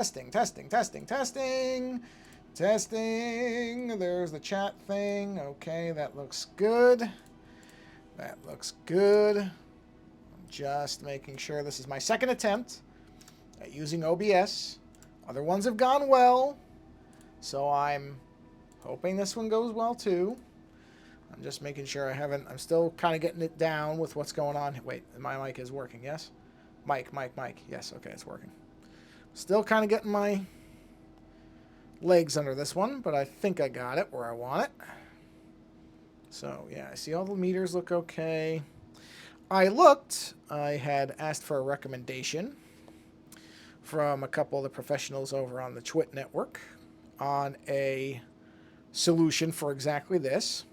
Testing, testing, testing, testing, testing. There's the chat thing. Okay, that looks good. That looks good. I'm just making sure this is my second attempt at using OBS. Other ones have gone well, so I'm hoping this one goes well too. I'm just making sure I'm still kind of getting it down with what's going on. Wait, my mic is working, yes? Mic. Yes, okay, it's working. Still kind of getting my legs under this one, but I think I got it where I want it. So, yeah, I see all the meters look okay. I had asked for a recommendation from a couple of the professionals over on the Twit network on a solution for exactly this.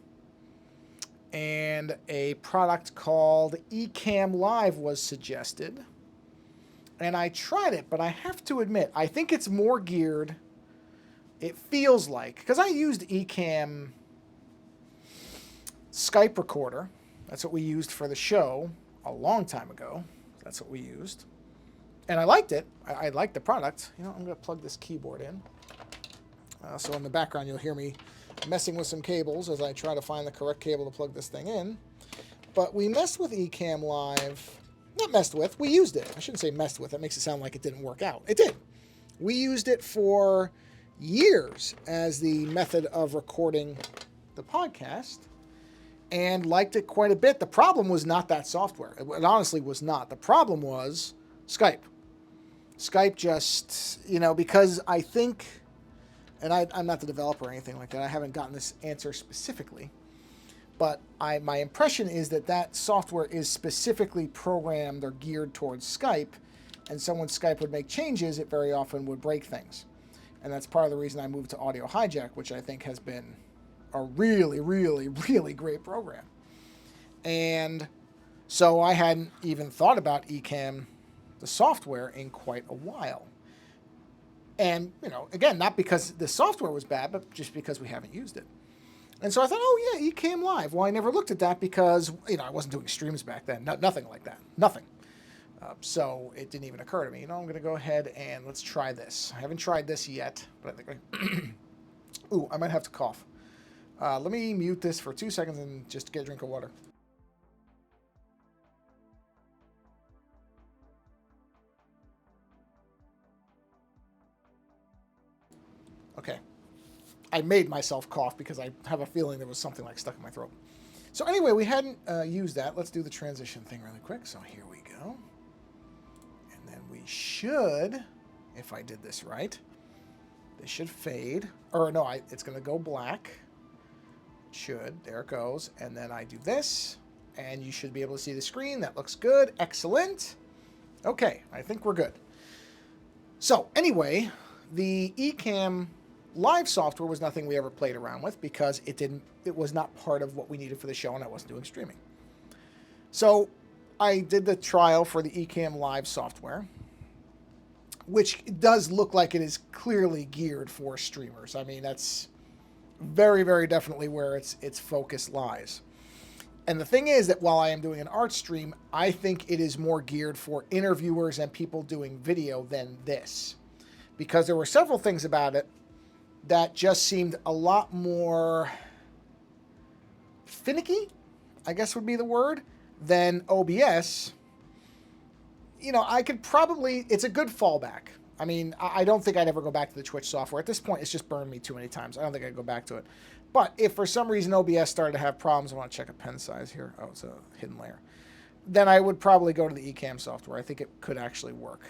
And a product called Ecamm Live was suggested. And I tried it, but I have to admit, I think it's more geared. It feels like, because I used Ecamm Skype recorder. That's what we used for the show a long time ago. That's what we used. And I liked it. I liked the product. You know, I'm going to plug this keyboard in. So in the background, you'll hear me messing with some cables as I try to find the correct cable to plug this thing in. But we messed with Ecamm Live. Not messed with. We used it. I shouldn't say messed with. That makes it sound like it didn't work out. It did. We used it for years as the method of recording the podcast and liked it quite a bit. The problem was not that software. It honestly was not. The problem was Skype. Skype just, because I think, and I'm not the developer or anything like that. I haven't gotten this answer specifically. But my impression is that software is specifically programmed or geared towards Skype. And so when Skype would make changes, it very often would break things. And that's part of the reason I moved to Audio Hijack, which I think has been a really, really, really great program. And so I hadn't even thought about Ecamm, the software, in quite a while. And, again, not because the software was bad, but just because we haven't used it. And so I thought, oh, yeah, Ecamm Live. Well, I never looked at that because, I wasn't doing streams back then. Nothing like that. Nothing. So it didn't even occur to me. I'm going to go ahead and let's try this. I haven't tried this yet, but I think ooh, I might have to cough. Let me mute this for 2 seconds and just get a drink of water. Okay. I made myself cough because I have a feeling there was something like stuck in my throat. So anyway, we hadn't used that. Let's do the transition thing really quick. So here we go. And then we should, if I did this right, this should fade. Or no, it's going to go black. Should. There it goes. And then I do this, and you should be able to see the screen. That looks good. Excellent. Okay, I think we're good. So anyway, the Ecamm Live software was nothing we ever played around with because it was not part of what we needed for the show, and I wasn't doing streaming. So I did the trial for the Ecamm Live software, which does look like it is clearly geared for streamers. I mean, that's very, very definitely where its focus lies. And the thing is that while I am doing an art stream, I think it is more geared for interviewers and people doing video than this. Because there were several things about it that just seemed a lot more finicky, I guess would be the word, than OBS. I could probably, it's a good fallback. I mean, I don't think I'd ever go back to the Twitch software. At this point, it's just burned me too many times. I don't think I'd go back to it. But if for some reason OBS started to have problems, I want to check a pen size here. Oh, it's a hidden layer. Then I would probably go to the Ecamm software. I think it could actually work.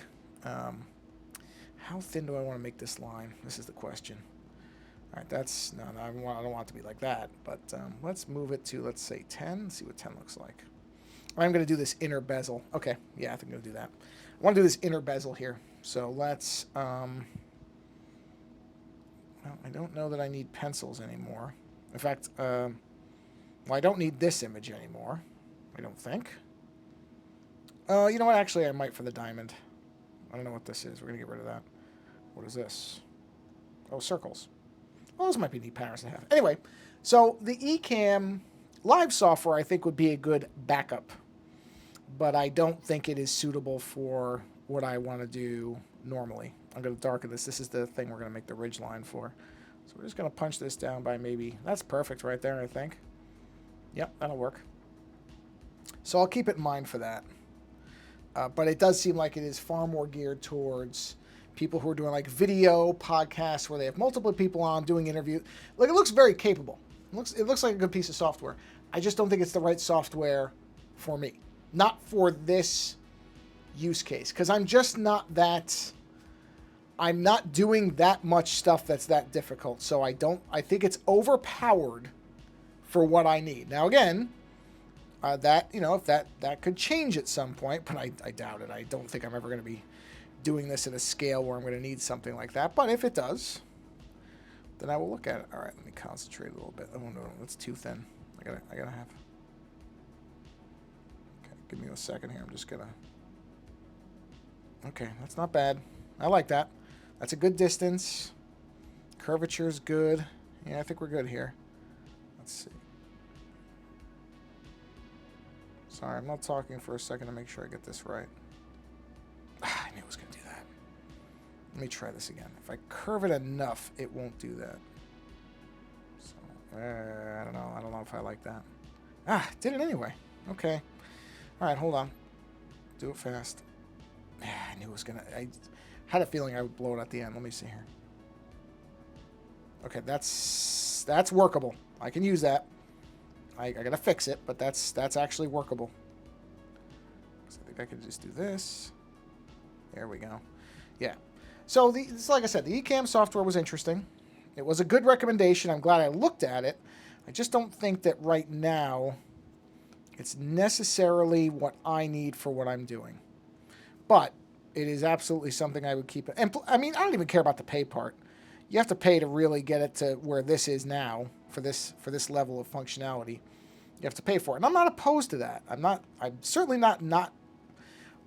How thin do I want to make this line? This is the question. All right, no, I don't want it to be like that. But let's move it to, let's say, 10. See what 10 looks like. I'm going to do this inner bezel. Okay, yeah, I think I'm going to do that. I want to do this inner bezel here. So let's, well, I don't know that I need pencils anymore. In fact, well, I don't need this image anymore, I don't think. You know what? Actually, I might for the diamond. I don't know what this is. We're going to get rid of that. What is this? Oh, circles. Well, those might be neat patterns to have. Anyway, so the Ecamm Live software, I think, would be a good backup. But I don't think it is suitable for what I want to do normally. I'm going to darken this. This is the thing we're going to make the ridge line for. So we're just going to punch this down by maybe... That's perfect right there, I think. Yep, that'll work. So I'll keep it in mind for that. But it does seem like it is far more geared towards people who are doing like video podcasts where they have multiple people on doing interviews. Like, it looks very capable. It looks like a good piece of software. I just don't think it's the right software for me. Not for this use case. Because I'm just not that... I'm not doing that much stuff that's that difficult. So I think it's overpowered for what I need. Now, again... that, you know, if that could change at some point, but I doubt it. I don't think I'm ever going to be doing this at a scale where I'm going to need something like that. But if it does, then I will look at it. All right, let me concentrate a little bit. Oh no, that's too thin. I gotta have. Okay, give me a second here. I'm just gonna. Okay, that's not bad. I like that. That's a good distance. Curvature's good. Yeah, I think we're good here. Let's see. Sorry, I'm not talking for a second to make sure I get this right. I knew it was going to do that. Let me try this again. If I curve it enough, it won't do that. So, I don't know. I don't know if I like that. Ah, did it anyway. Okay. All right, hold on. Do it fast. I knew it was going to... I had a feeling I would blow it at the end. Let me see here. Okay, that's workable. I can use that. I gotta fix it, but that's actually workable. So I think I could just do this. There we go. Yeah. So like I said, the Ecamm software was interesting. It was a good recommendation. I'm glad I looked at it. I just don't think that right now it's necessarily what I need for what I'm doing. But it is absolutely something I would keep. And I mean, I don't even care about the pay part. You have to pay to really get it to where this is now. For this level of functionality, you have to pay for it. And I'm not opposed to that. I'm certainly not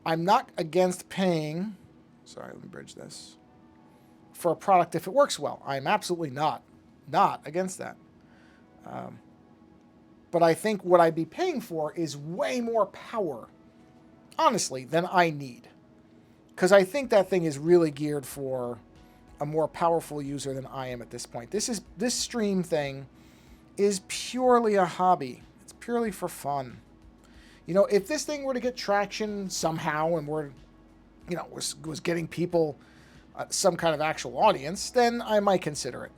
I'm not against paying, sorry, let me bridge this, for a product if it works well. I'm absolutely not against that. But I think what I'd be paying for is way more power, honestly, than I need. Because I think that thing is really geared for a more powerful user than I am at this point. This stream thing is purely a hobby. It's purely for fun. You know, if this thing were to get traction somehow and was getting people some kind of actual audience, then I might consider it.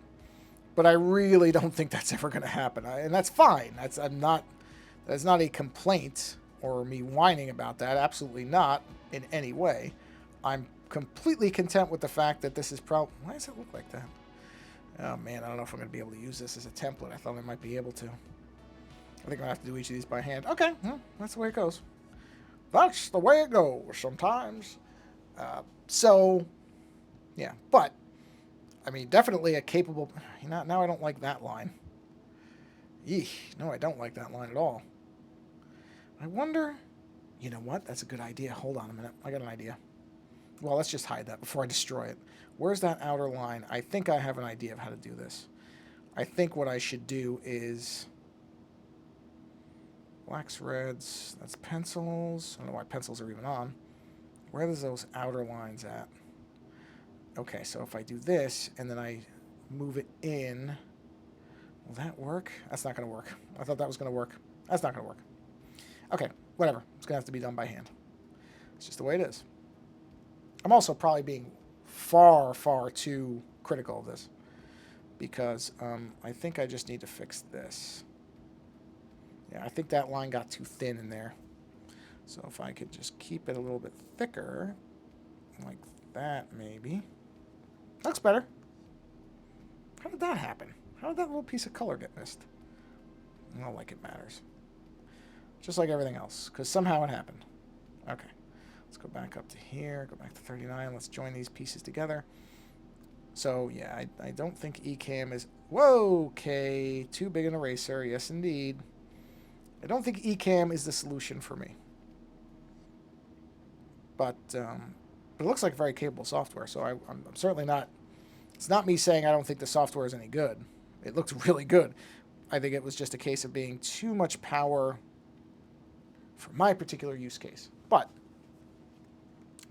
But I really don't think that's ever going to happen. And that's fine. That's not a complaint or me whining about that. Absolutely not in any way. I'm completely content with the fact that this is probably... Why does it look like that? Oh, man, I don't know if I'm going to be able to use this as a template. I thought I might be able to. I think I'm going to have to do each of these by hand. Okay, well, that's the way it goes. That's the way it goes sometimes. So, yeah. But, I mean, definitely a capable... Now I don't like that line. Eesh, no, I don't like that line at all. I wonder... You know what? That's a good idea. Hold on a minute. I got an idea. Well, let's just hide that before I destroy it. Where's that outer line? I think I have an idea of how to do this. I think what I should do is... Blacks, reds, that's pencils. I don't know why pencils are even on. Where is those outer lines at? Okay, so if I do this, and then I move it in... Will that work? That's not going to work. I thought that was going to work. That's not going to work. Okay, whatever. It's going to have to be done by hand. It's just the way it is. I'm also probably being far, far too critical of this because I think I just need to fix this. Yeah, I think that line got too thin in there. So if I could just keep it a little bit thicker, like that maybe. Looks better. How did that happen? How did that little piece of color get missed? I don't like it matters. Just like everything else, because somehow it happened. Okay. Let's go back up to here, go back to 39. Let's join these pieces together. So, yeah, I don't think Ecamm is... Whoa, okay, too big an eraser. Yes, indeed. I don't think Ecamm is the solution for me. But it looks like very capable software, so I'm certainly not... It's not me saying I don't think the software is any good. It looks really good. I think it was just a case of being too much power for my particular use case. But...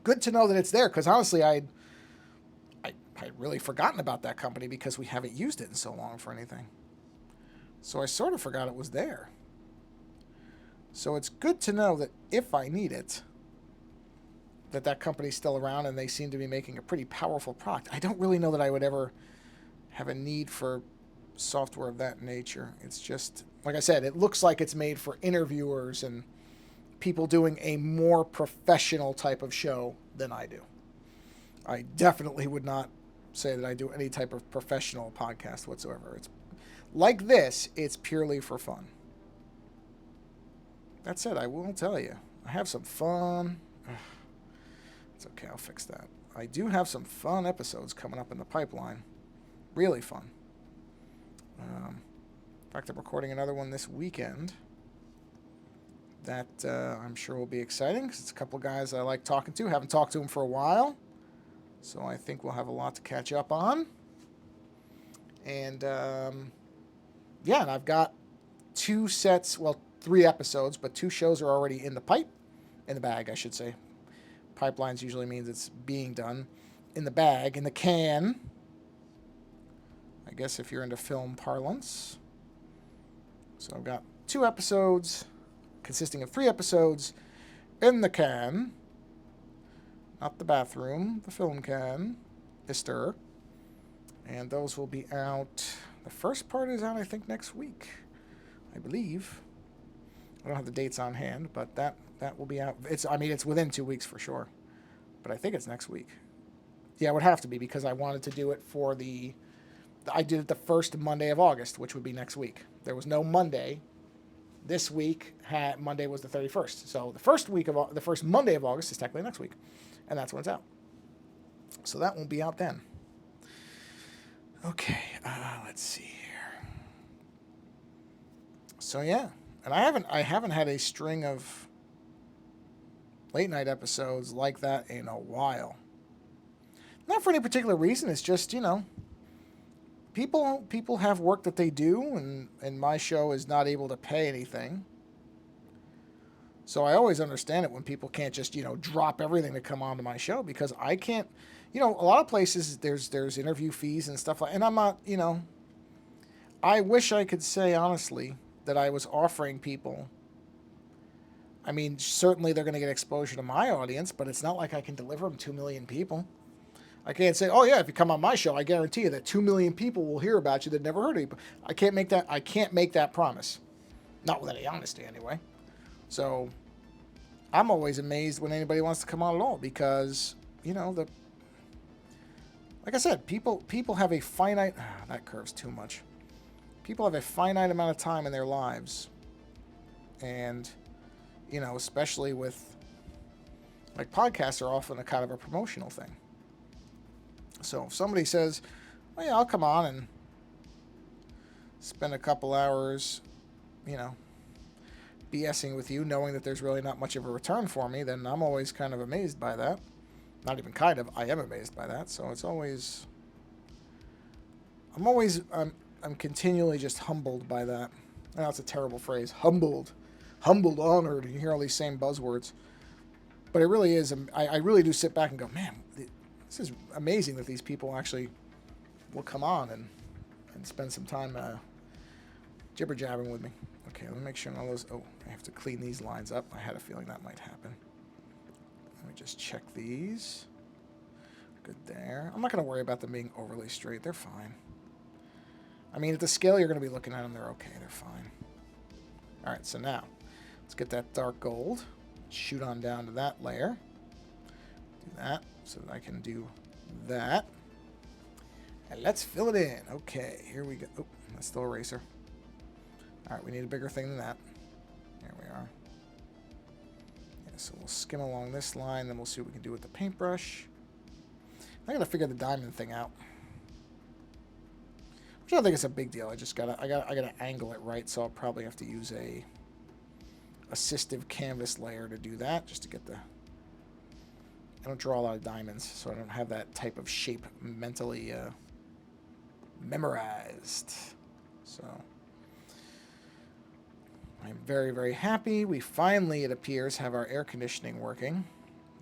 good to know that it's there, because honestly, I'd really forgotten about that company because we haven't used it in so long for anything. So I sort of forgot it was there. So it's good to know that if I need it, that company's still around, and they seem to be making a pretty powerful product. I don't really know that I would ever have a need for software of that nature. It's just, like I said, it looks like it's made for interviewers and people doing a more professional type of show than I do. I definitely would not say that I do any type of professional podcast whatsoever. It's like this, it's purely for fun. That said, I will tell you, I have some fun. It's okay, I'll fix that. I do have some fun episodes coming up in the pipeline. Really fun. In fact, I'm recording another one this weekend that I'm sure will be exciting because it's a couple of guys I like talking to. Haven't talked to them for a while, so I think we'll have a lot to catch up on. And yeah, and I've got 2 sets, well, 3 episodes, but 2 shows are already in the bag, I should say. Pipelines usually means it's being done. In the bag, in the can, I guess if you're into film parlance. So I've got 2 episodes consisting of 3 episodes in the can. Not the bathroom, the film can. Ister. And those will be out. The first part is out, I think, next week, I believe. I don't have the dates on hand, but that will be out. It's within 2 weeks for sure. But I think it's next week. Yeah, it would have to be because I wanted to do it for I did it the first Monday of August, which would be next week. There was no Monday. This week, Monday was the 31st. So the first Monday of August is technically next week. And that's when it's out. So that won't be out then. Okay, let's see here. So yeah, and I haven't had a string of late night episodes like that in a while. Not for any particular reason. It's just, people have work that they do, and my show is not able to pay anything. So I always understand it when people can't just, drop everything to come onto my show, because I can't, a lot of places there's interview fees and stuff like, and I'm not, I wish I could say honestly that I was offering people. I mean, certainly they're going to get exposure to my audience, but it's not like I can deliver them 2 million people. I can't say, oh yeah, if you come on my show, I guarantee you that 2 million people will hear about you that never heard of you. I can't make that promise. Not with any honesty anyway. So I'm always amazed when anybody wants to come on at all, because, like I said, people have a finite, that curves too much. People have a finite amount of time in their lives. And, especially with, like, podcasts are often a kind of a promotional thing. So if somebody says, oh yeah, I'll come on and spend a couple hours, BSing with you, knowing that there's really not much of a return for me, then I'm always kind of amazed by that. Not even kind of, I am amazed by that. So it's always, I'm continually just humbled by that. I know it's a terrible phrase, humbled, honored. You hear all these same buzzwords. But it really is, I really do sit back and go, man, this is amazing that these people actually will come on and spend some time jibber-jabbering with me. Okay, let me make sure all those... Oh, I have to clean these lines up. I had a feeling that might happen. Let me just check these. Good there. I'm not going to worry about them being overly straight. They're fine. I mean, at the scale you're going to be looking at them, they're okay. They're fine. All right, so now, let's get that dark gold. Shoot on down to that layer. Do that so that I can do that. And let's fill it in. Okay, here we go. Oh, that's still eraser. All right, we need a bigger thing than that. There we are. Yeah, so we'll skim along this line, then we'll see what we can do with the paintbrush. I gotta figure the diamond thing out, which I don't think it's a big deal. I gotta angle it right, so I'll probably have to use a assistive canvas layer to do that, just to get the... I don't draw a lot of diamonds, so I don't have that type of shape mentally memorized. So I'm very, very happy. We finally, it appears, have our air conditioning working.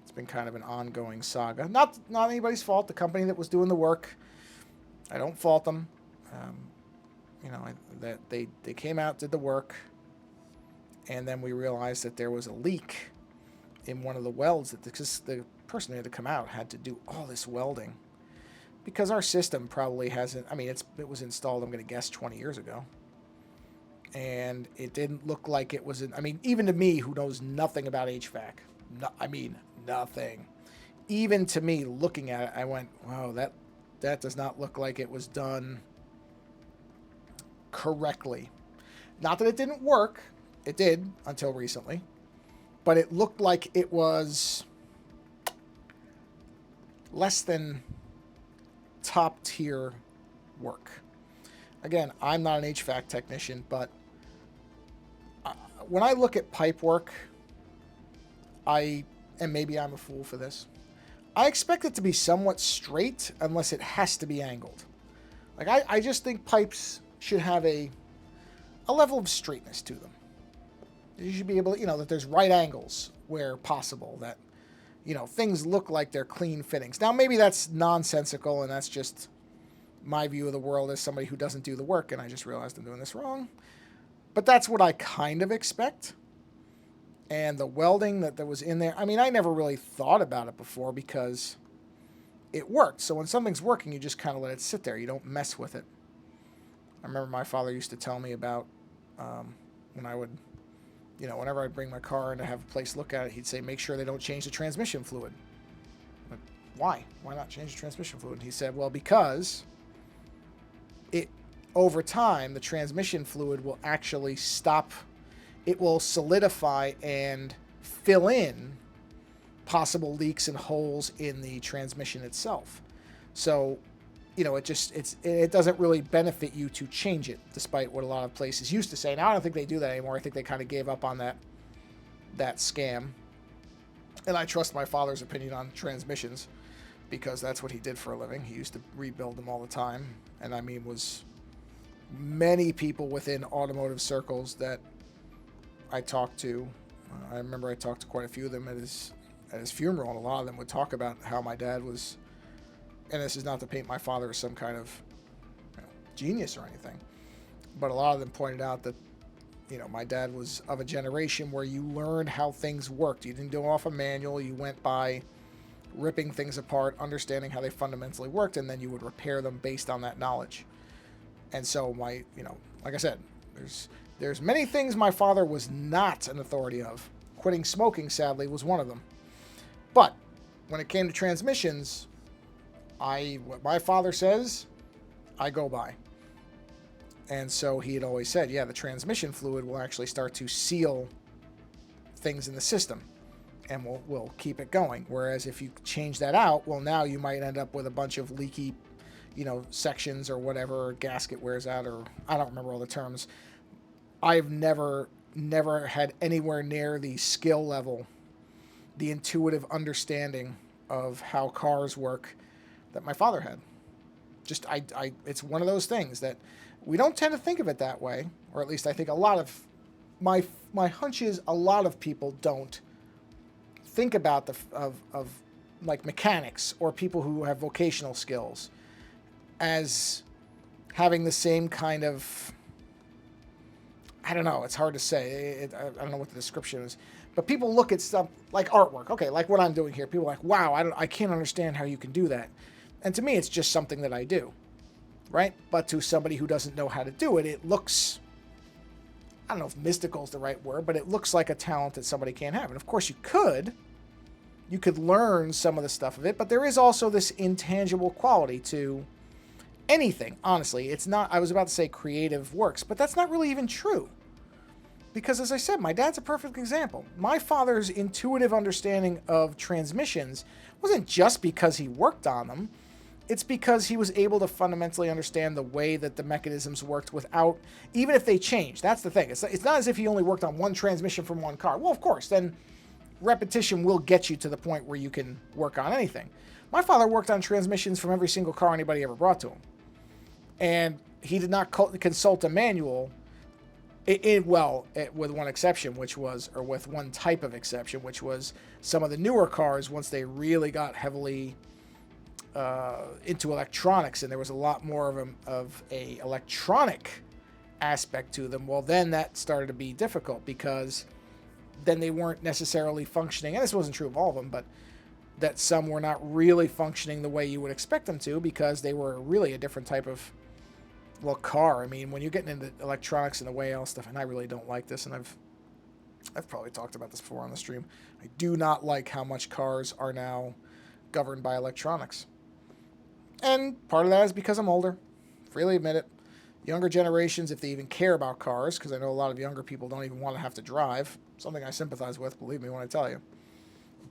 It's been kind of an ongoing saga. Not anybody's fault. The company that was doing the work, I don't fault them. You know, that they came out, did the work, and then we realized that there was a leak in one of the welds, that the person who had to come out had to do all this welding, because our system probably hasn't, I mean, it was installed, I'm going to guess, 20 years ago, and it didn't look like it was, I mean, even to me, who knows nothing about HVAC, I mean, nothing, even to me looking at it, I went, wow, that does not look like it was done correctly. Not that it didn't work, it did until recently, but it looked like it was less than top tier work. Again, I'm not an HVAC technician, but when I look at pipe work, and maybe I'm a fool for this, I expect it to be somewhat straight unless it has to be angled. Like, I just think pipes should have a level of straightness to them. You should be able to, that there's right angles where possible, that, things look like they're clean fittings. Now, maybe that's nonsensical, and that's just my view of the world as somebody who doesn't do the work, and I just realized I'm doing this wrong. But that's what I kind of expect. And the welding that was in there, I mean, I never really thought about it before because it worked. So when something's working, you just kind of let it sit there. You don't mess with it. I remember my father used to tell me about when I would, whenever I'd bring my car in to have a place look at it, he'd say, make sure they don't change the transmission fluid. But why? Why not change the transmission fluid? And he said, well, because over time, the transmission fluid will actually stop. It will solidify and fill in possible leaks and holes in the transmission itself. So, it doesn't really benefit you to change it, despite what a lot of places used to say. Now, I don't think they do that anymore. I think they kind of gave up on that scam. And I trust my father's opinion on transmissions because that's what he did for a living. He used to rebuild them all the time. And I mean, was many people within automotive circles that I talked to. I remember I talked to quite a few of them at his funeral, and a lot of them would talk about how my dad was, and this is not to paint my father as some kind of genius or anything, but a lot of them pointed out that, my dad was of a generation where you learned how things worked. You didn't do it off a manual. You went by ripping things apart, understanding how they fundamentally worked, and then you would repair them based on that knowledge. And so like I said, there's many things my father was not an authority of. Quitting smoking, sadly, was one of them. But when it came to transmissions, what my father says, I go by. And so he had always said, yeah, the transmission fluid will actually start to seal things in the system and will keep it going. Whereas if you change that out, well, now you might end up with a bunch of leaky, sections or whatever, or gasket wears out, or I don't remember all the terms. I've never had anywhere near the skill level, the intuitive understanding of how cars work that my father had. Just, it's one of those things that we don't tend to think of it that way, or at least I think a lot of, my hunch is a lot of people don't think about of like mechanics or people who have vocational skills as having the same kind of, I don't know, it's hard to say. I don't know what the description is. But people look at stuff like artwork. Okay, like what I'm doing here. People are like, wow, I can't understand how you can do that. And to me, it's just something that I do, right? But to somebody who doesn't know how to do it, it looks, I don't know if mystical is the right word, but it looks like a talent that somebody can't have. And of course you could learn some of the stuff of it, but there is also this intangible quality to anything, honestly. It's not, I was about to say creative works, but that's not really even true. Because as I said, my dad's a perfect example. My father's intuitive understanding of transmissions wasn't just because he worked on them. It's because he was able to fundamentally understand the way that the mechanisms worked without, even if they changed. That's the thing. It's not as if he only worked on one transmission from one car. Well, of course, then repetition will get you to the point where you can work on anything. My father worked on transmissions from every single car anybody ever brought to him. And he did not consult a manual With one exception, or with one type of exception, which was some of the newer cars, once they really got heavily into electronics, and there was a lot more of a electronic aspect to them. Well, then that started to be difficult because then they weren't necessarily functioning, and this wasn't true of all of them, but that some were not really functioning the way you would expect them to because they were really a different type of, well, car. I mean, when you're getting into electronics and the way else stuff, and I really don't like this, and I've probably talked about this before on the stream. I do not like how much cars are now governed by electronics. And part of that is because I'm older. Freely admit it. Younger generations, if they even care about cars, because I know a lot of younger people don't even want to have to drive, something I sympathize with, believe me when I tell you.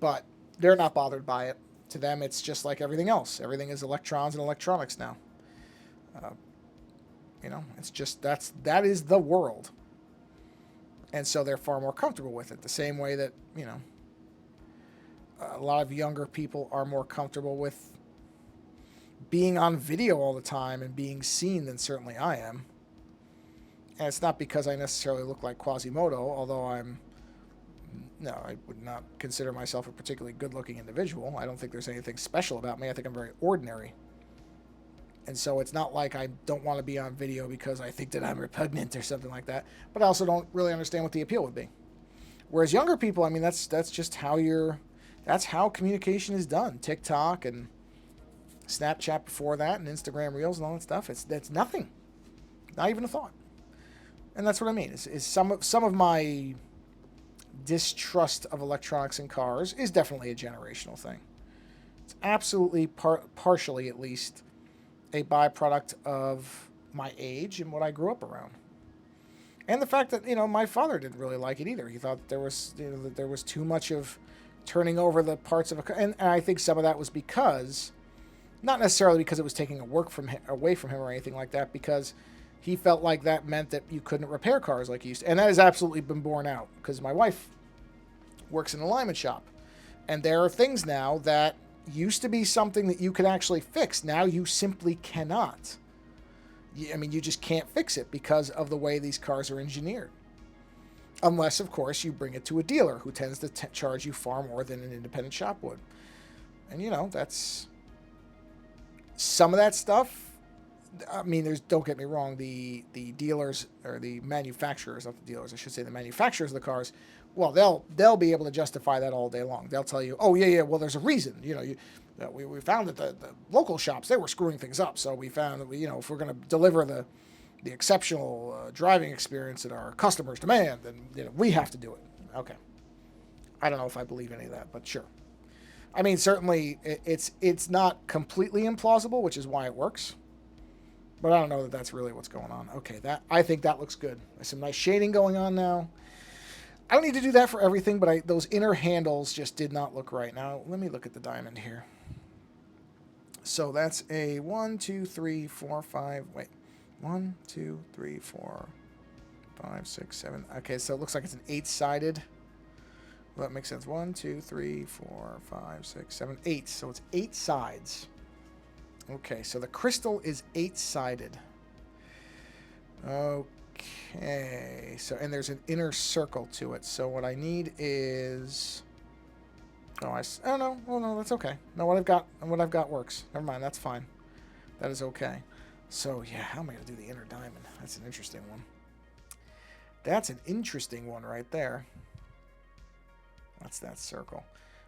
But they're not bothered by it. To them, it's just like everything else. Everything is electrons and electronics now. It's just that is the world. And so they're far more comfortable with it. The same way that, a lot of younger people are more comfortable with being on video all the time and being seen than certainly I am. And it's not because I necessarily look like Quasimodo, although I would not consider myself a particularly good-looking individual. I don't think there's anything special about me. I think I'm very ordinary. And so it's not like I don't want to be on video because I think that I'm repugnant or something like that. But I also don't really understand what the appeal would be. Whereas younger people, I mean, that's just that's how communication is done. TikTok and Snapchat before that, and Instagram Reels and all that stuff. That's nothing, not even a thought. And that's what I mean. Is some of my distrust of electronics in cars is definitely a generational thing. It's absolutely partially, at least, a byproduct of my age and what I grew up around, and the fact that my father didn't really like it either. He thought there was that there was too much of turning over the parts of a car, and I think some of that was because. Not necessarily because it was taking away from him or anything like that, because he felt like that meant that you couldn't repair cars like he used to. And that has absolutely been borne out, because my wife works in an alignment shop. And there are things now that used to be something that you could actually fix. Now you simply cannot. I mean, you just can't fix it because of the way these cars are engineered. Unless, of course, you bring it to a dealer who tends to charge you far more than an independent shop would. And, that's... Some of that stuff, I mean, don't get me wrong, the dealers, or the manufacturers, not the dealers, I should say the manufacturers of the cars, well, they'll be able to justify that all day long. They'll tell you, oh, yeah, well, there's a reason. We found that the local shops, they were screwing things up, so we found that, if we're going to deliver the exceptional driving experience that our customers demand, then, we have to do it. Okay. I don't know if I believe any of that, but sure. I mean, certainly it's not completely implausible, which is why it works. But I don't know that that's really what's going on. Okay, I think that looks good. There's some nice shading going on now. I don't need to do that for everything, but those inner handles just did not look right. Now, let me look at the diamond here. So that's a 1, 2, 3, 4, 5. Wait. 1, 2, 3, 4, 5, 6, 7. Okay, so it looks like it's an 8-sided. Well, that makes sense. 1, 2, 3, 4, 5, 6, 7, 8. So it's 8 sides. Okay, so the crystal is 8-sided. Okay, so, and there's an inner circle to it. So what I need is... Oh no. Well, no, that's okay. No, what I've got works. Never mind, that's fine. That is okay. So, yeah, how am I going to do the inner diamond? That's an interesting one. That's an interesting one right there. That's that circle.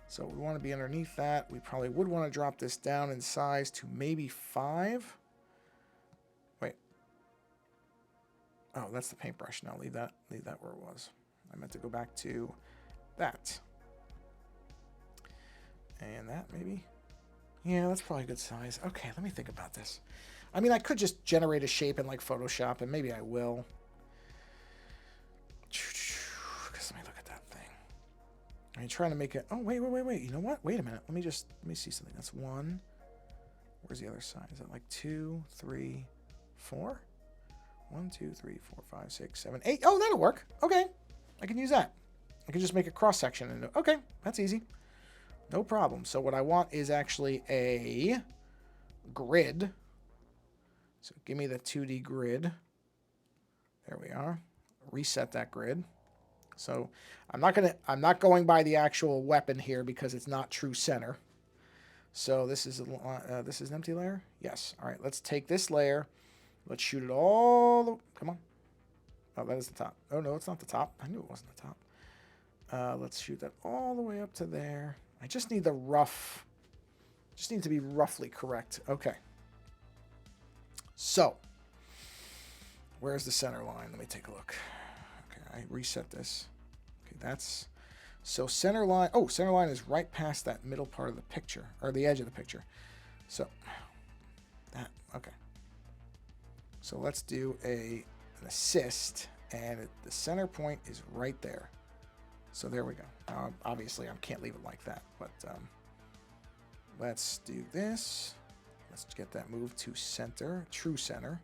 So we want to be underneath that. We probably would want to drop this down in size to maybe 5. Wait. Oh, that's the paintbrush. Now leave that where it was. I meant to go back to that. And that maybe. Yeah, that's probably a good size. Okay, let me think about this. I mean, I could just generate a shape in like Photoshop, and maybe I will. Let me look at that thing. I'm trying to make it. Oh, wait. You know what? Wait a minute. Let me see something. That's 1. Where's the other side? Is that like 2, 3, 4? 1, 2, 3, 4, 5, 6, 7, 8. Oh, that'll work. Okay. I can use that. I can just make a cross section into. Okay, that's easy. No problem. So what I want is actually a grid. So give me the 2D grid. There we are. reset that grid. So I'm not going by the actual weapon here because it's not true center. So this is an empty layer? Yes. All right, let's take this layer. Let's shoot it all the... Come on. Oh, that is the top. Oh, no, it's not the top. I knew it wasn't the top. Let's shoot that all the way up to there. I just need the rough... Just need to be roughly correct. Okay. So, where's the center line? Let me take a look. Okay, I reset this. Okay, that's... So center line... Oh, center line is right past that middle part of the picture. Or the edge of the picture. So, that... Okay. So let's do an assist. And the center point is right there. So there we go. Now, obviously, I can't leave it like that. But let's do this. Let's get that move to center. True center.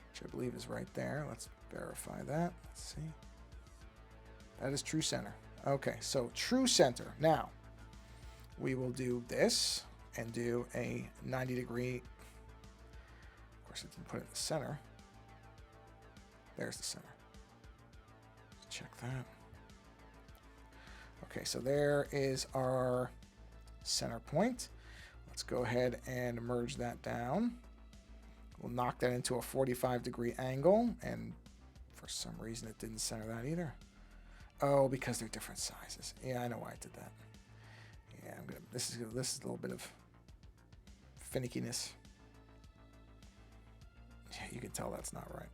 Which I believe is right there. Let's verify that. Let's see. That is true center. Okay, so true center. Now, we will do this and do a 90-degree. Of course, it didn't put it in the center. There's the center. Let's check that. Okay, so there is our center point. Let's go ahead and merge that down. We'll knock that into a 45-degree angle, and for some reason it didn't center that either. Oh, because they're different sizes. Yeah, I know why I did that. Yeah, this is a little bit of finickiness. Yeah, you can tell that's not right.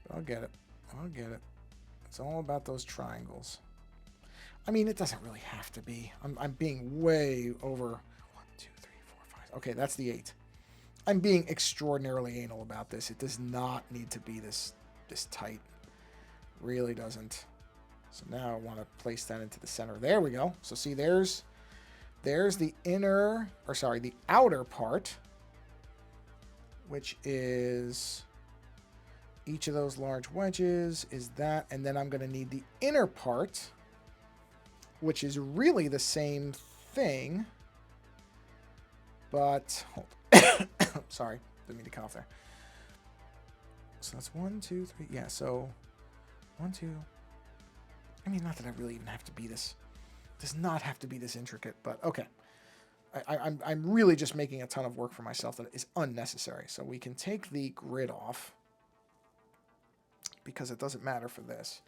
But I'll get it. I'll get it. It's all about those triangles. I mean, it doesn't really have to be. I'm being way over 1, 2, 3, 4, 5. Okay, that's the 8. I'm being extraordinarily anal about this. It does not need to be this tight. Really doesn't. So now I want to place that into the center. There we go. So see, there's the the outer part, which is each of those large wedges is that, and then I'm going to need the inner part, which is really the same thing, but hold. Sorry, didn't mean to cough there. So that's 1, 2, 3. Yeah, so 1, 2. I mean, not that I really even have to be this. It does not have to be this intricate, but okay. I'm really just making a ton of work for myself that is unnecessary. So we can take the grid off because it doesn't matter for this.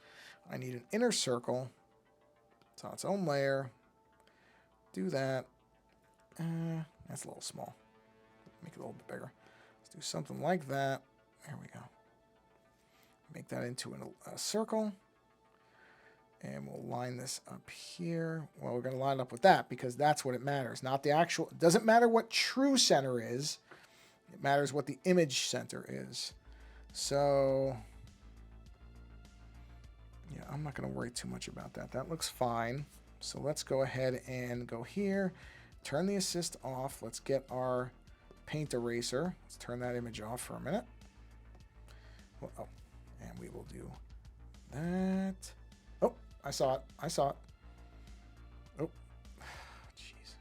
I need an inner circle. It's on its own layer. Do that. That's a little small. Make it a little bit bigger. Let's do something like that. There we go. Make that into a circle. And we'll line this up here. Well, we're going to line it up with that because that's what it matters. Not the actual... It doesn't matter what true center is. It matters what the image center is. So... yeah, I'm not going to worry too much about that. That looks fine. So let's go ahead and go here. Turn the assist off. Let's get our paint eraser. Let's turn that image off for a minute. Oh, and we will do that. Oh, I saw it. I saw it. Oh, jeez.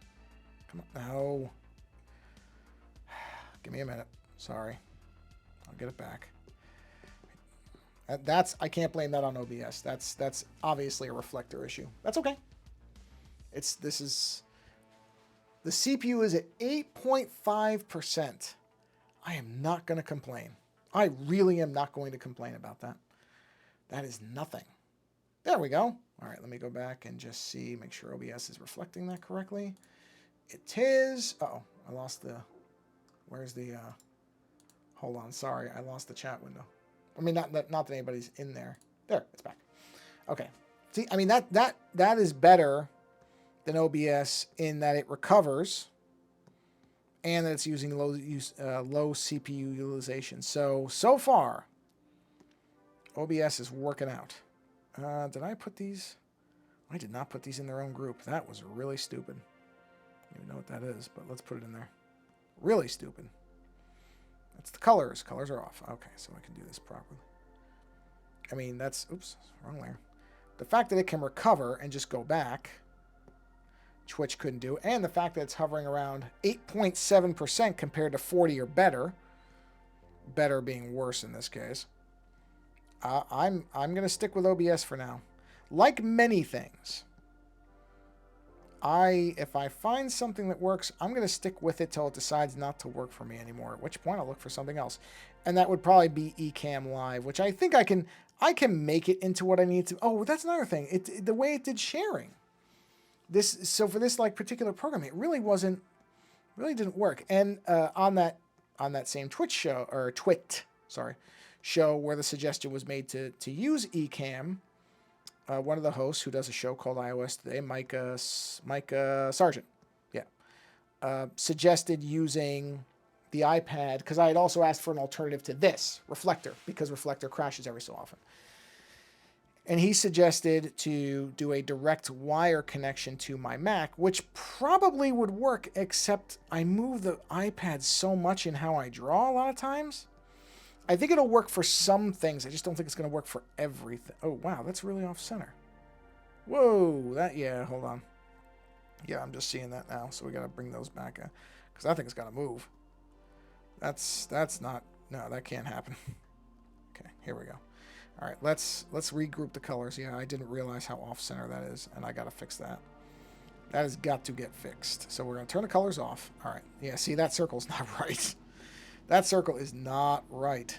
Come on. No. Give me a minute. Sorry. I'll get it back. I can't blame that on OBS. That's obviously a reflector issue. That's okay. The CPU is at 8.5%. I am not going to complain. I really am not going to complain about that. That is nothing. There we go. All right, let me go back and just see, make sure OBS is reflecting that correctly. It is. Uh-oh, I lost the, where's the, hold on, sorry, I lost the chat window. I mean, not that anybody's in there. There, it's back. Okay. See, I mean, that is better than OBS in that it recovers and that it's using low CPU utilization. So far, OBS is working out. Did I put these? I did not put these in their own group. That was really stupid. I don't even know what that is, but let's put it in there. Really stupid. That's the colors. Colors are off. Okay, so I can do this properly. I mean, that's... Oops, wrong layer. The fact that it can recover and just go back, Twitch couldn't do, and the fact that it's hovering around 8.7% compared to 40 or better, better being worse in this case, I'm going to stick with OBS for now. Like many things, if I find something that works, I'm going to stick with it till it decides not to work for me anymore, at which point I'll look for something else. And that would probably be Ecamm Live, which I think I can make it into what I need to. Oh, that's another thing. The way it did sharing. So for this like particular program, it really didn't work. And on that same Twitch show, or show where the suggestion was made to use Ecamm, one of the hosts who does a show called iOS Today, Micah Sargent, suggested using the iPad, because I had also asked for an alternative to this, Reflector, because Reflector crashes every so often. And he suggested to do a direct wire connection to my Mac, which probably would work, except I move the iPad so much in how I draw a lot of times. I think it'll work for some things. I just don't think it's going to work for everything. Oh, wow, that's really off center. Whoa, hold on. Yeah, I'm just seeing that now, so we got to bring those back, because I think it's got to move. That's not, no, that can't happen. Okay, here we go. All right, let's regroup the colors. Yeah, I didn't realize how off center that is, and I got to fix that. That has got to get fixed. So we're going to turn the colors off. All right, yeah, see, that circle's not right. That circle is not right.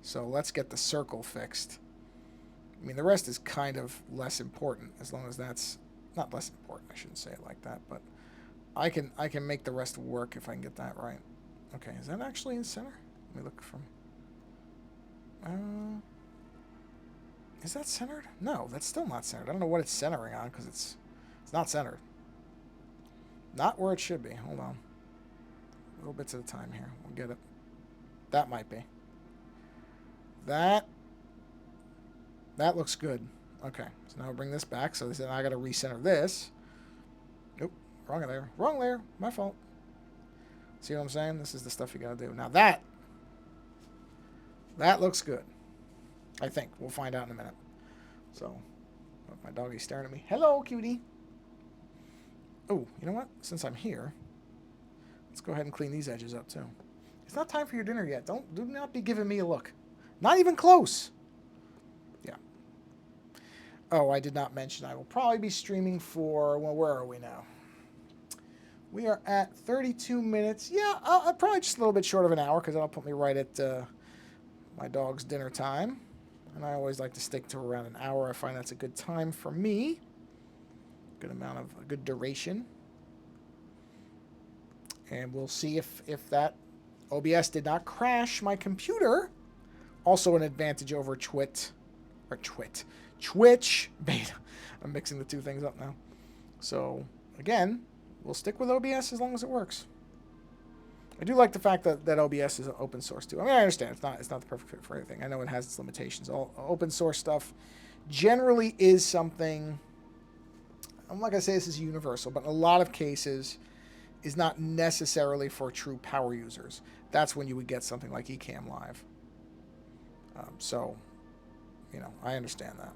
So let's get the circle fixed. I mean, the rest is kind of less important, as long as that's not less important. I shouldn't say it like that, but I can make the rest work if I can get that right. Okay, is that actually in center? Let me look from. Is that centered? No, that's still not centered. I don't know what it's centering on, because it's not centered. Not where it should be. Hold on. Little bits at a time here. We'll get it. That might be. That looks good. Okay, so now I'll bring this back. So then I got to recenter this. Nope, wrong layer. Wrong layer. My fault. See what I'm saying? This is the stuff you got to do. Now that looks good. I think. We'll find out in a minute. So, my doggy's staring at me. Hello, cutie. Oh, you know what? Since I'm here, let's go ahead and clean these edges up too. It's not time for your dinner yet. Do not be giving me a look. Not even close. Yeah. Oh, I did not mention I will probably be streaming for, well, where are we now? We are at 32 minutes. Yeah, probably just a little bit short of an hour, because that'll put me right at my dog's dinner time. And I always like to stick to around an hour. I find that's a good time for me. Good amount of a good duration. And we'll see if that OBS did not crash my computer. Also an advantage over Twitch beta. I'm mixing the two things up now. So again, we'll stick with OBS as long as it works. I do like the fact that OBS is open source too. I mean, I understand it's not the perfect fit for everything. I know it has its limitations. All open source stuff generally is something. I'm not gonna say this is universal, but in a lot of cases is not necessarily for true power users. That's when you would get something like Ecamm Live. So, I understand that.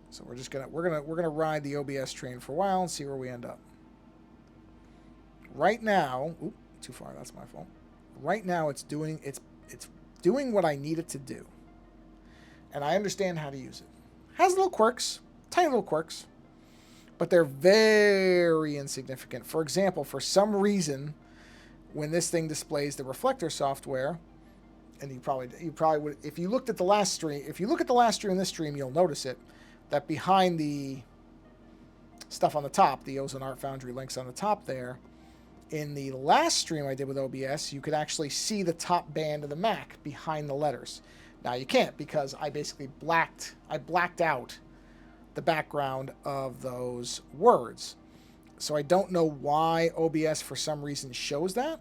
So we're gonna ride the OBS train for a while and see where we end up. Right now, oop, too far. That's my fault. Right now, it's doing what I need it to do, and I understand how to use it. Has little quirks, tiny little quirks, but they're very insignificant. For example, for some reason, when this thing displays the reflector software, and you probably would, if you looked at the last stream, in this stream, you'll notice it, that behind the stuff on the top, the Ozone Art Foundry links on the top there, in the last stream I did with OBS, you could actually see the top band of the Mac behind the letters. Now you can't, because I basically blacked out the background of those words. So I don't know why OBS for some reason shows that,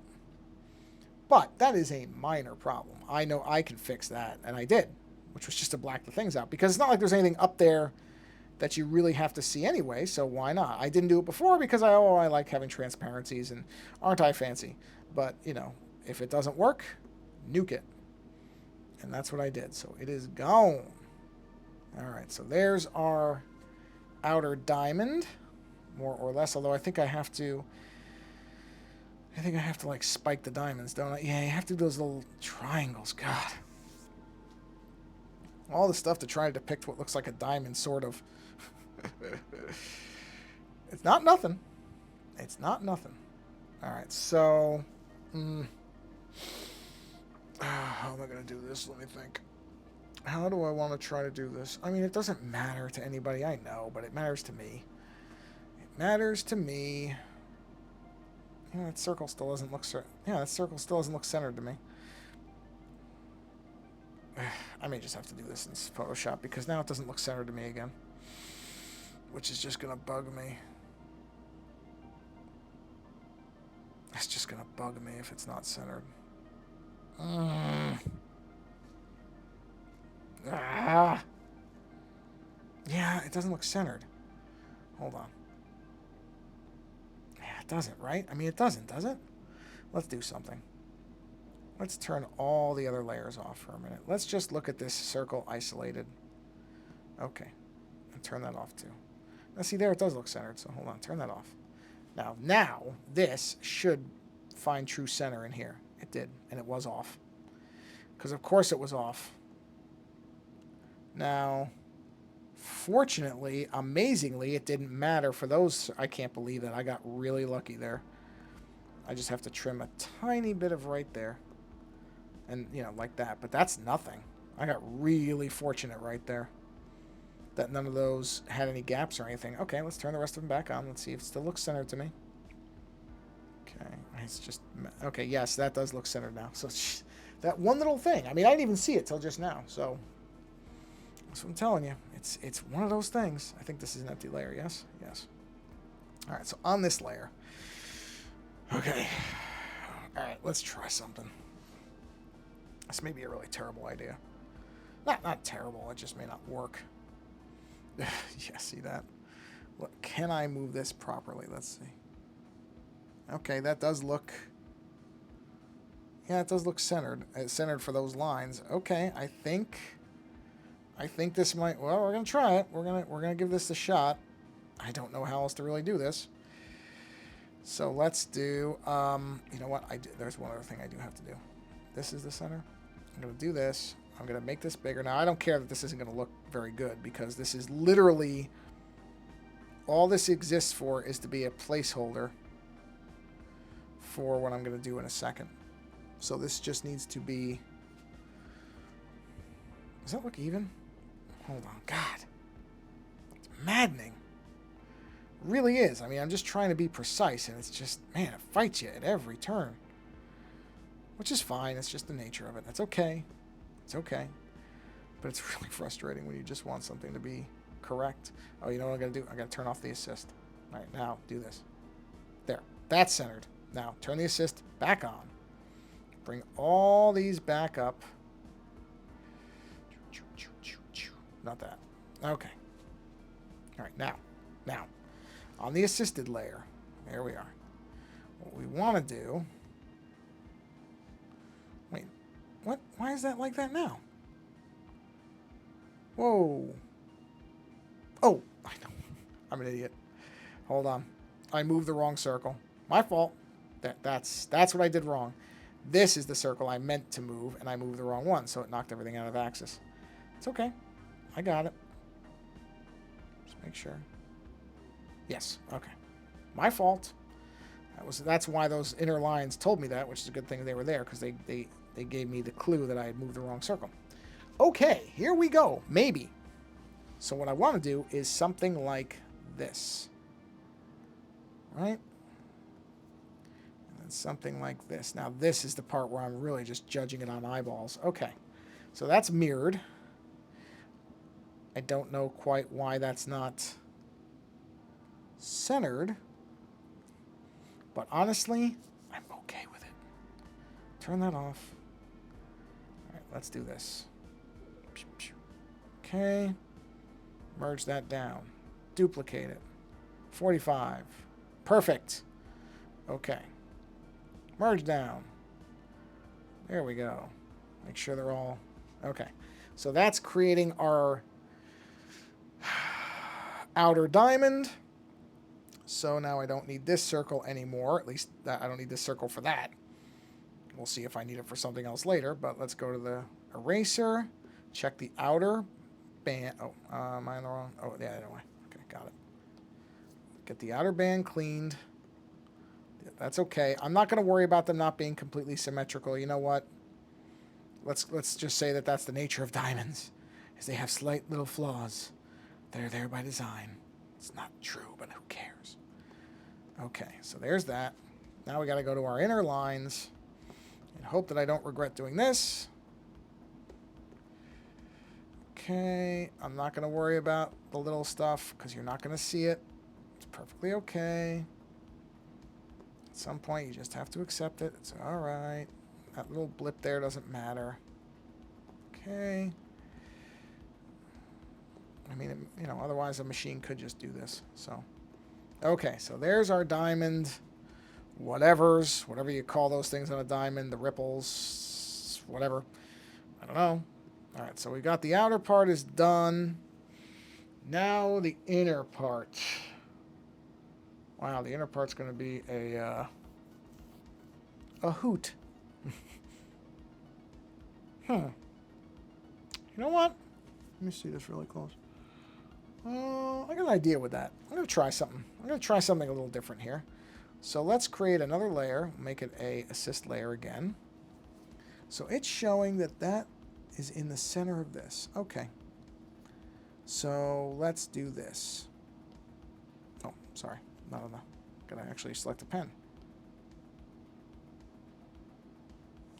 but that is a minor problem. I know I can fix that, and I did, which was just to black the things out, because it's not like there's anything up there that you really have to see anyway, so why not? I didn't do it before because I like having transparencies, and aren't I fancy? But, if it doesn't work, nuke it. And that's what I did. So it is gone. All right, so there's our outer diamond, more or less, although I think I have to like spike the diamonds, don't I? Yeah, you have to do those little triangles. God. All the stuff to try to depict what looks like a diamond, sort of. It's not nothing. It's not nothing. All right, so... how am I going to do this? Let me think. How do I want to try to do this? I mean, it doesn't matter to anybody, I know, but it matters to me. It matters to me. Yeah, that circle still doesn't look... Yeah, that circle still doesn't look centered to me. I may just have to do this in Photoshop because now it doesn't look centered to me again. Which is just going to bug me. It's just going to bug me if it's not centered. Ah. Yeah, it doesn't look centered. Hold on. Yeah, it doesn't, right? I mean, it doesn't, does it? Let's do something. Let's turn all the other layers off for a minute. Let's just look at this circle isolated. Okay. And turn that off too. Now see there, it does look centered, so hold on, turn that off. Now this should find true center in here. It did, and it was off. Because of course it was off. Now, fortunately, amazingly, it didn't matter for those. I can't believe that. I got really lucky there. I just have to trim a tiny bit of right there. And, you know, like that. But that's nothing. I got really fortunate right there. That none of those had any gaps or anything. Okay, let's turn the rest of them back on. Let's see if it still looks centered to me. Okay, it's just... Okay, yes, that does look centered now. So, that one little thing. I mean, I didn't even see it till just now. So, that's what I'm telling you. It's one of those things. I think this is an empty layer, yes? Yes. All right, so on this layer... Okay. All right, let's try something. This may be a really terrible idea. Not terrible, it just may not work. Yeah, see that? Look, can I move this properly? Let's see. Okay, that does look... Yeah, it does look centered. It's centered for those lines. Okay, I think this might... Well, we're going to try it. We're gonna give this a shot. I don't know how else to really do this. So let's do... you know what? There's one other thing I do have to do. This is the center. I'm going to do this. I'm going to make this bigger. Now, I don't care that this isn't going to look very good because this is literally... All this exists for is to be a placeholder for what I'm going to do in a second. So this just needs to be... Does that look even? Hold on. God. It's maddening. It really is. I mean, I'm just trying to be precise, and it's just... Man, it fights you at every turn. Which is fine. It's just the nature of it. That's okay. It's okay. But it's really frustrating when you just want something to be correct. Oh, you know what I'm going to do? I'm going to turn off the assist. All right, now do this. There. That's centered. Now, turn the assist back on. Bring all these back up. Not that. Okay. All right, now, on the assisted layer, there we are. What we want to do... Wait, what? Why is that like that now? Whoa. Oh, I know. I'm an idiot. Hold on. I moved the wrong circle. My fault. That's what I did wrong. This is the circle I meant to move, and I moved the wrong one, so it knocked everything out of axis. It's okay. I got it. Just make sure. Yes. Okay. My fault. That's why those inner lines told me that, which is a good thing they were there, because they gave me the clue that I had moved the wrong circle. Okay, here we go. Maybe. So what I want to do is something like this. Right? And then something like this. Now, this is the part where I'm really just judging it on eyeballs. Okay. So that's mirrored. I don't know quite why that's not centered. But honestly, I'm okay with it. Turn that off. All right, let's do this. Okay. Merge that down. Duplicate it. 45. Perfect. Okay. Merge down. There we go. Make sure they're all... Okay. So that's creating our outer diamond. So now I don't need this circle anymore. At least I don't need this circle for that. We'll see if I need it for something else later. But let's go to the eraser. Check the outer band. Oh, am I in the wrong? Oh, yeah, anyway. Okay, got it. Get the outer band cleaned. That's okay. I'm not going to worry about them not being completely symmetrical. You know what? Let's just say that that's the nature of diamonds, is they have slight little flaws that are there by design. It's not true, but who cares? Okay, so there's that. Now we got to go to our inner lines and hope that I don't regret doing this. Okay, I'm not going to worry about the little stuff because you're not going to see it. It's perfectly okay. At some point, you just have to accept it. It's all right. That little blip there doesn't matter. Okay. I mean, you know, otherwise a machine could just do this. So, okay, so there's our diamond. Whatever you call those things on a diamond, the ripples, whatever. I don't know. All right, so we got the outer part is done. Now the inner part. Wow, the inner part's going to be a hoot. You know what? Let me see this really close. I got an idea with that. I'm going to try something. I'm going to try something a little different here. So let's create another layer. Make it a assist layer again. So it's showing that that is in the center of this. Okay. So let's do this. Oh, sorry. Not enough. Gotta actually select a pen.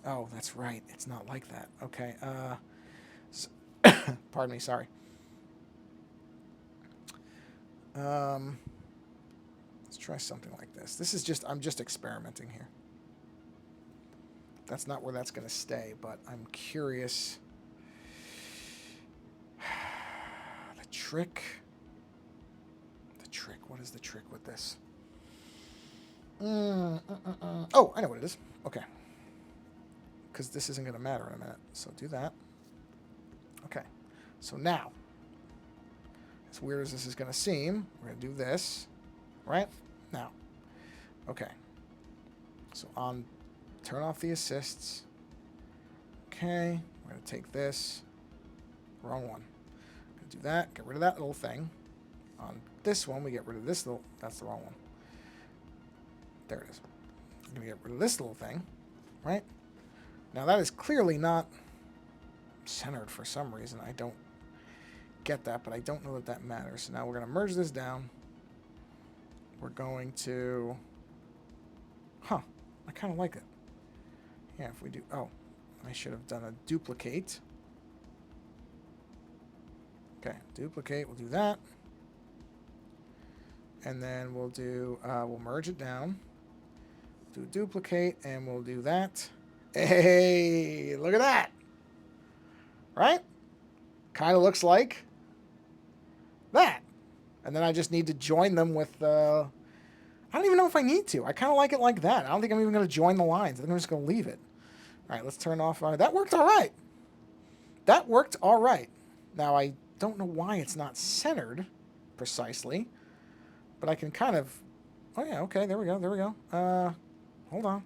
Oh, that's right. It's not like that. Okay. Pardon me. Sorry. Let's try something like this. This is just, I'm just experimenting here. That's not where that's going to stay, but I'm curious. The trick. What is the trick with this? Oh, I know what it is. Okay. Because this isn't going to matter in a minute. So do that. Okay. So now, as weird as this is going to seem, we're going to do this. Right? Now. Okay. So turn off the assists. Okay. We're going to take this. Wrong one. Going to do that. Get rid of that little thing. On this one, we get rid of this little... That's the wrong one. There it is. I'm going to get rid of this little thing. Right? Now, that is clearly not centered for some reason. I don't get that, but I don't know that that matters. So now we're going to merge this down. We're going to... Huh. I kind of like it. Yeah, if we do... Oh. I should have done a duplicate. Okay. Duplicate. We'll do that. And then we'll do... we'll merge it down. Do duplicate, and we'll do that. Hey! Look at that! Right? Kind of looks like that. And then I just need to join them with... I don't even know if I need to. I kind of like it like that. I don't think I'm even going to join the lines. I think I'm just going to leave it. All right, let's turn off... that worked all right. That worked all right. Now, I don't know why it's not centered precisely. But I can kind of... Oh, yeah, okay, there we go, there we go. Hold on.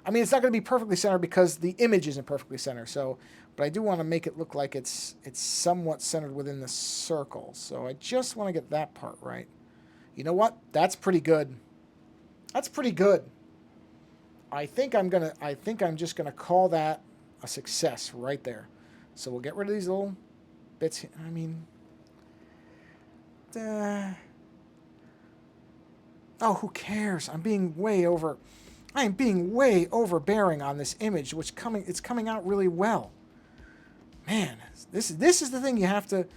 I mean, it's not going to be perfectly centered because the image isn't perfectly centered. So, but I do want to make it look like it's somewhat centered within the circle. So I just want to get that part right. You know what? That's pretty good. That's pretty good. I think I'm just gonna call that a success right there. So we'll get rid of these little bits. I mean, oh, who cares? I am being way overbearing on this image, it's coming out really well. Man, this is the thing you have to...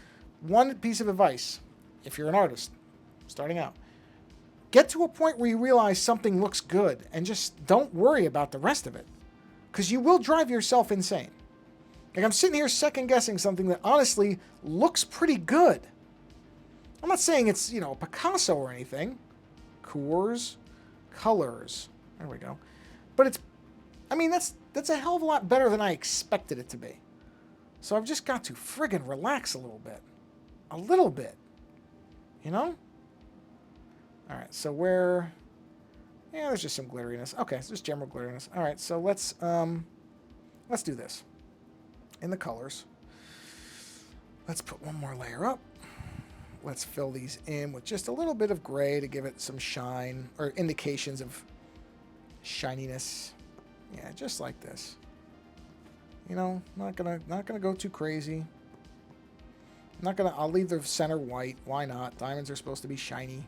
One piece of advice, if you're an artist starting out, get to a point where you realize something looks good and just don't worry about the rest of it. Because you will drive yourself insane. Like, I'm sitting here second-guessing something that honestly looks pretty good. I'm not saying it's, you know, Picasso or anything. Coors, colors. There we go. But it's... I mean, that's a hell of a lot better than I expected it to be. So I've just got to friggin' relax a little bit. A little bit. You know? Alright, so where... Yeah, there's just some glitteriness. Okay, so just general glitteriness. Alright, so let's do this. In the colors. Let's put one more layer up. Let's fill these in with just a little bit of gray to give it some shine or indications of shininess. Yeah, just like this. You know, not gonna go too crazy. I'll leave the center white. Why not? Diamonds are supposed to be shiny.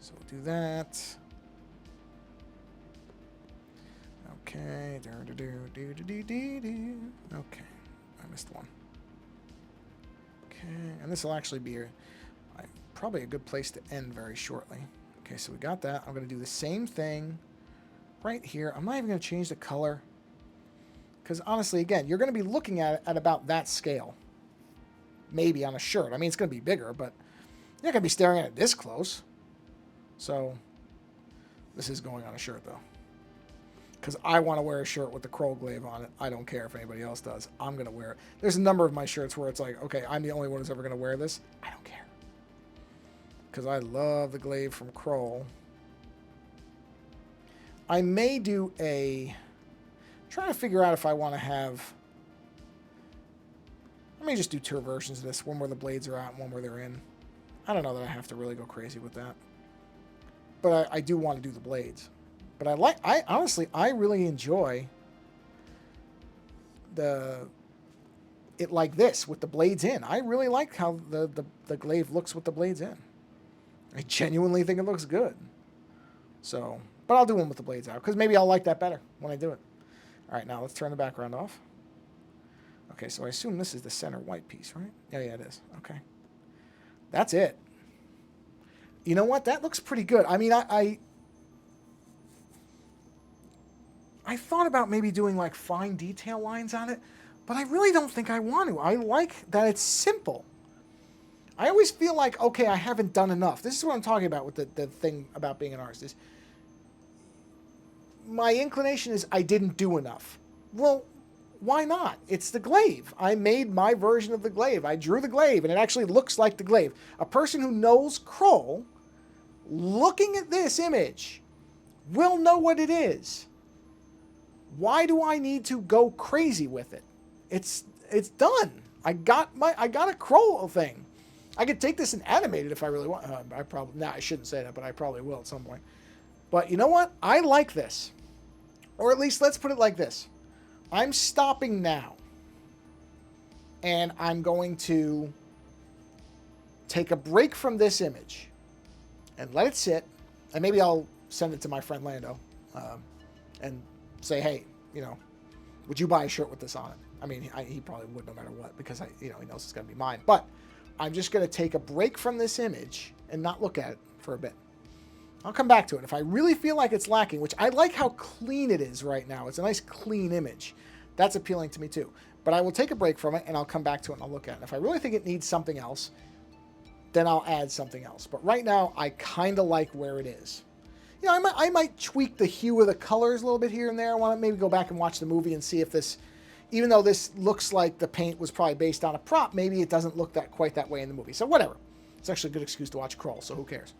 So we'll do that. Okay. Okay. I missed one. Okay. And this will actually be probably a good place to end very shortly. Okay, so we got that. I'm going to do the same thing right here. I'm not even going to change the color. Because honestly, again, you're going to be looking at it at about that scale. Maybe on a shirt. I mean, it's going to be bigger, but you're not going to be staring at it this close. So, this is going on a shirt, though. Because I want to wear a shirt with the Krull Glaive on it. I don't care if anybody else does. I'm going to wear it. There's a number of my shirts where it's like, okay, I'm the only one who's ever going to wear this. I don't care. Because I love the glaive from Krull. I may do a... trying to figure out if I want to have... I may just do two versions of this. One where the blades are out and one where they're in. I don't know that I have to really go crazy with that. But I do want to do the blades. But honestly, I really enjoy it like this with the blades in. I really like how the glaive looks with the blades in. I genuinely think it looks good. So, but I'll do one with the blades out because maybe I'll like that better when I do it. All right, now let's turn the background off. Okay, so I assume this is the center white piece, right? Yeah, it is. Okay. That's it. You know what? That looks pretty good. I mean, I thought about maybe doing like fine detail lines on it, but I really don't think I want to. I like that it's simple. I always feel like, okay, I haven't done enough. This is what I'm talking about with the thing about being an artist. Is my inclination is I didn't do enough. Well, why not? It's the glaive. I made my version of the glaive. I drew the glaive, and it actually looks like the glaive. A person who knows Krull, looking at this image, will know what it is. Why do I need to go crazy with it? It's done. I got a Krull thing. I could take this and animate it if I really want. I shouldn't say that, but I probably will at some point. But you know what? I like this. Or at least let's put it like this. I'm stopping now. And I'm going to take a break from this image and let it sit. And maybe I'll send it to my friend Lando and say, hey, you know, would you buy a shirt with this on it? I mean, he probably would no matter what because he knows it's going to be mine. But I'm just going to take a break from this image and not look at it for a bit. I'll come back to it. If I really feel like it's lacking, which I like how clean it is right now. It's a nice clean image. That's appealing to me too. But I will take a break from it and I'll come back to it and I'll look at it. If I really think it needs something else, then I'll add something else. But right now, I kind of like where it is. You know, I might tweak the hue of the colors a little bit here and there. I want to maybe go back and watch the movie and see if this, even though this looks like the paint was probably based on a prop, maybe it doesn't look quite that way in the movie. So whatever. It's actually a good excuse to watch Krull, so who cares?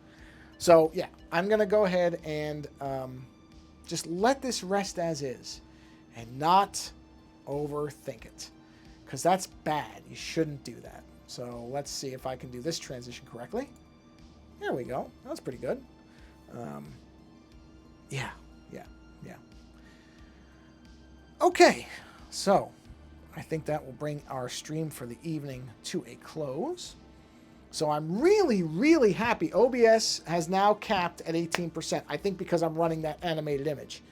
So yeah, I'm going to go ahead and just let this rest as is and not overthink it because that's bad. You shouldn't do that. So let's see if I can do this transition correctly. There we go. That's pretty good. Yeah. Okay, so I think that will bring our stream for the evening to a close. So I'm really, really happy. OBS has now capped at 18%. I think because I'm running that animated image.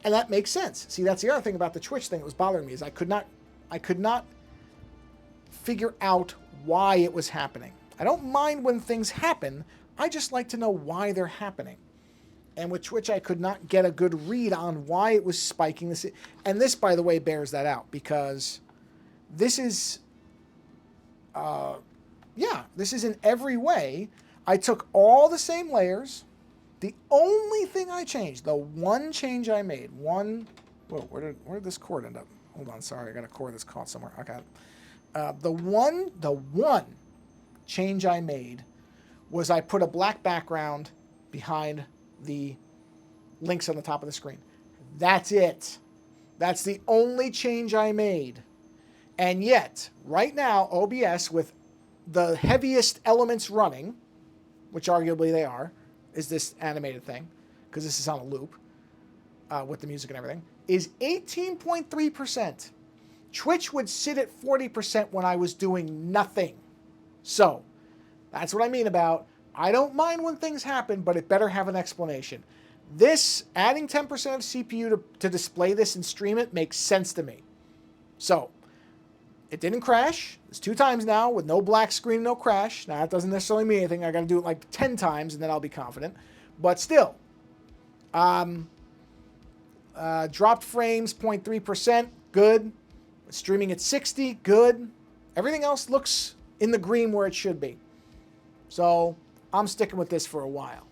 And that makes sense. See, that's the other thing about the Twitch thing that was bothering me is I could not figure out why it was happening. I don't mind when things happen. I just like to know why they're happening. And with Twitch, I could not get a good read on why it was spiking this. And this, by the way, bears that out because this is, this is in every way. I took all the same layers. The only thing I changed, the one change I made, whoa, where did this cord end up? Hold on, sorry, I got a cord that's caught somewhere. I got it. The one change I made was I put a black background behind the links on the top of the screen. That's it. That's the only change I made. And yet, right now, OBS with the heaviest elements running, which arguably they are, is this animated thing, because this is on a loop with the music and everything, is 18.3%. Twitch would sit at 40% when I was doing nothing. So, that's what I mean about, I don't mind when things happen, but it better have an explanation. This, adding 10% of CPU to display this and stream it makes sense to me. So, it didn't crash. It's 2 times now with no black screen, no crash. Now, that doesn't necessarily mean anything. I got to do it like 10 times and then I'll be confident. But still, dropped frames, 0.3%, good. Streaming at 60, good. Everything else looks in the green where it should be. So, I'm sticking with this for a while.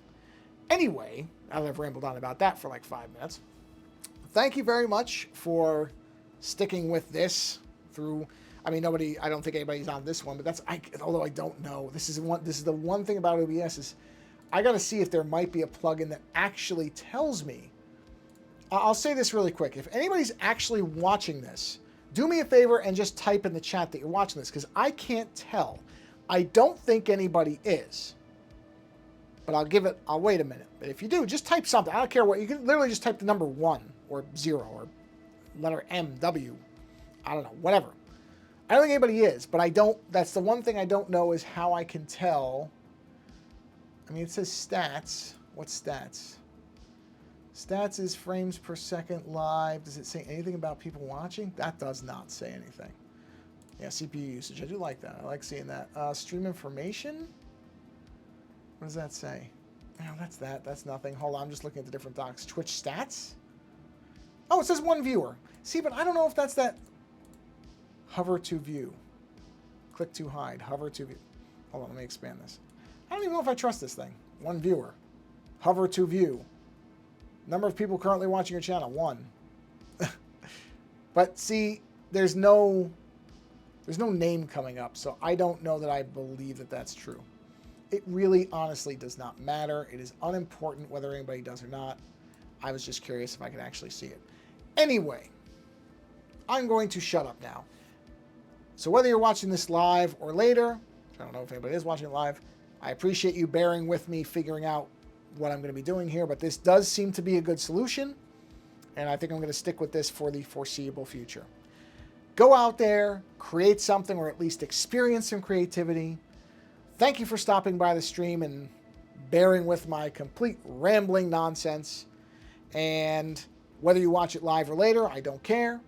Anyway, I've rambled on about that for like 5 minutes. Thank you very much for sticking with this through. I mean, I don't think anybody's on this one, but although I don't know. This is the one thing about OBS is I got to see if there might be a plugin that actually tells me. I'll say this really quick. If anybody's actually watching this, do me a favor and just type in the chat that you're watching this, because I can't tell. I don't think anybody is. But I'll wait a minute. But if you do, just type something. I don't care what. You can literally just type the number 1 or 0 or letter M, W. I don't know, whatever. I don't think anybody is, but that's the one thing I don't know is how I can tell. I mean, it says stats. What's stats? Stats is frames per second live. Does it say anything about people watching? That does not say anything. Yeah, CPU usage. I do like that. I like seeing that. Stream information? What does that say? Oh, that's that. That's nothing. Hold on, I'm just looking at the different docs. Twitch stats? Oh, it says 1 viewer. See, but I don't know if that's that. Hover to view. Click to hide. Hover to view. Hold on, let me expand this. I don't even know if I trust this thing. 1 viewer. Hover to view. Number of people currently watching your channel, 1. But see, there's no name coming up, so I don't know that I believe that that's true. It really, honestly, does not matter. It is unimportant whether anybody does or not. I was just curious if I could actually see it. Anyway, I'm going to shut up now. So whether you're watching this live or later, I don't know if anybody is watching it live, I appreciate you bearing with me figuring out what I'm going to be doing here, but this does seem to be a good solution, and I think I'm going to stick with this for the foreseeable future. Go out there, create something, or at least experience some creativity. Thank you for stopping by the stream and bearing with my complete rambling nonsense. And whether you watch it live or later, I don't care.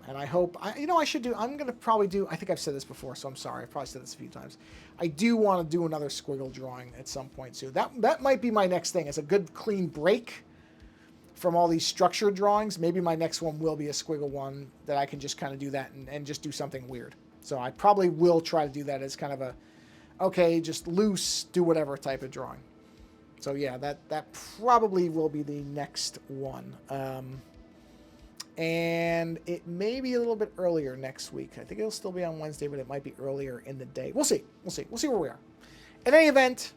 And I hope, I'm going to probably do, I think I've said this before, so I'm sorry. I've probably said this a few times. I do want to do another squiggle drawing at some point soon. That might be my next thing. It's a good clean break from all these structured drawings. Maybe my next one will be a squiggle one that I can just kind of do that and just do something weird. So I probably will try to do that as kind of a, okay, just loose, do whatever type of drawing. So yeah, that probably will be the next one. And it may be a little bit earlier next week. I think it'll still be on Wednesday, but it might be earlier in the day. We'll see. We'll see where we are. In any event,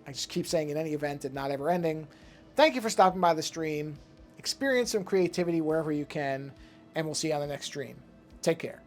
I just keep saying in any event and not ever ending, thank you for stopping by the stream. Experience some creativity wherever you can, and we'll see you on the next stream. Take care.